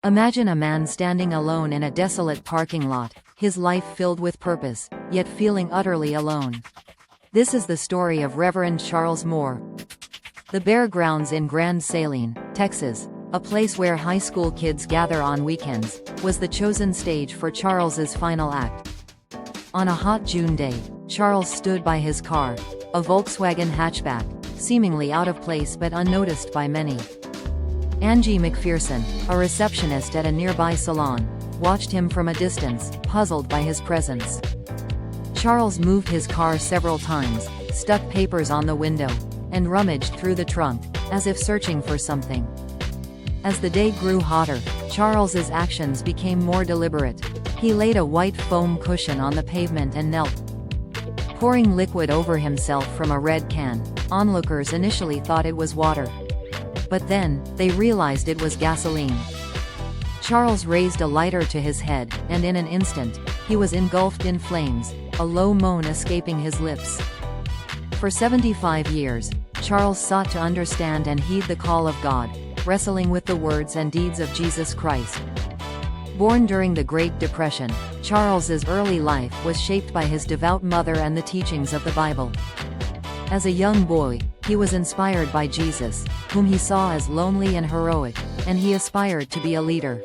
Imagine a man standing alone in a desolate parking lot, his life filled with purpose, yet feeling utterly alone. This is the story of Reverend Charles Moore. The Bare Grounds in Grand Saline, Texas, a place where high school kids gather on weekends, was the chosen stage for Charles's final act. On a hot June day, Charles stood by his car, a Volkswagen hatchback, seemingly out of place but unnoticed by many. Angie McPherson, a receptionist at a nearby salon, watched him from a distance, puzzled by his presence. Charles moved his car several times, stuck papers on the window, and rummaged through the trunk, as if searching for something. As the day grew hotter, Charles's actions became more deliberate. He laid a white foam cushion on the pavement and knelt, pouring liquid over himself from a red can. Onlookers initially thought it was water. But then, they realized it was gasoline. Charles raised a lighter to his head, and in an instant, he was engulfed in flames, a low moan escaping his lips. For 75 years, Charles sought to understand and heed the call of God, wrestling with the words and deeds of Jesus Christ. Born during the Great Depression, Charles's early life was shaped by his devout mother and the teachings of the Bible. As a young boy, he was inspired by Jesus, whom he saw as lonely and heroic, and he aspired to be a leader.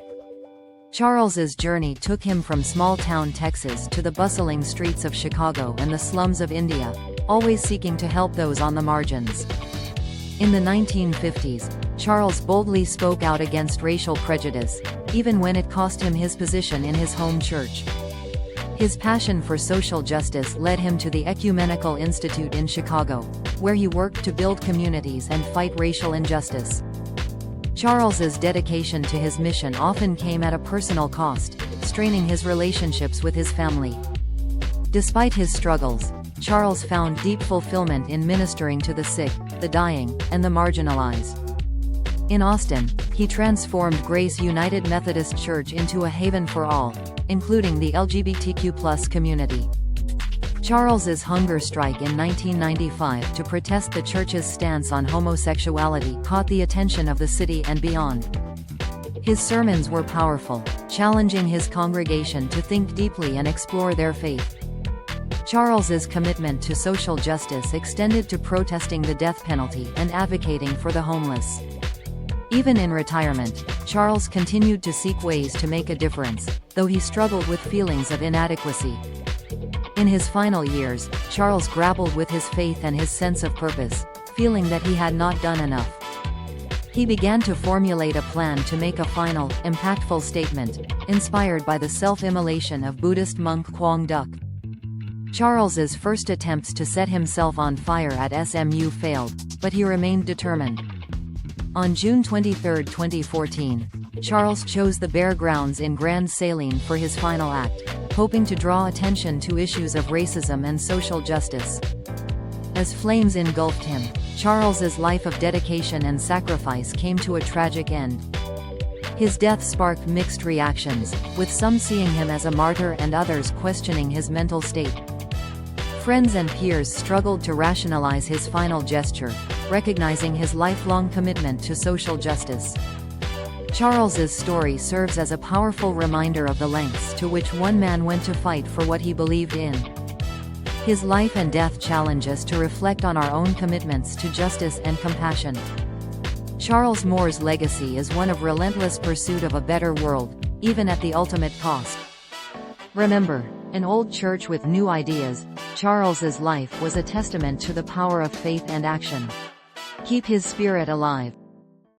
Charles's journey took him from small-town Texas to the bustling streets of Chicago and the slums of India, always seeking to help those on the margins. In the 1950s, Charles boldly spoke out against racial prejudice, even when it cost him his position in his home church. His passion for social justice led him to the Ecumenical Institute in Chicago, where he worked to build communities and fight racial injustice. Charles's dedication to his mission often came at a personal cost, straining his relationships with his family. Despite his struggles, Charles found deep fulfillment in ministering to the sick, the dying, and the marginalized. In Austin, he transformed Grace United Methodist Church into a haven for all, including the LGBTQ+ community. Charles's hunger strike in 1995 to protest the church's stance on homosexuality caught the attention of the city and beyond. His sermons were powerful, challenging his congregation to think deeply and explore their faith. Charles's commitment to social justice extended to protesting the death penalty and advocating for the homeless. Even in retirement, Charles continued to seek ways to make a difference, though he struggled with feelings of inadequacy. In his final years, Charles grappled with his faith and his sense of purpose, feeling that he had not done enough. He began to formulate a plan to make a final, impactful statement, inspired by the self-immolation of Buddhist monk Quang Duc. Charles's first attempts to set himself on fire at SMU failed, but he remained determined. On June 23, 2014, Charles chose the Bare Grounds in Grand Saline for his final act, hoping to draw attention to issues of racism and social justice. As flames engulfed him, Charles's life of dedication and sacrifice came to a tragic end. His death sparked mixed reactions, with some seeing him as a martyr and others questioning his mental state. Friends and peers struggled to rationalize his final gesture, recognizing his lifelong commitment to social justice. Charles's story serves as a powerful reminder of the lengths to which one man went to fight for what he believed in. His life and death challenge us to reflect on our own commitments to justice and compassion. Charles Moore's legacy is one of relentless pursuit of a better world, even at the ultimate cost. Remember, an old church with new ideas, Charles's life was a testament to the power of faith and action. Keep his spirit alive.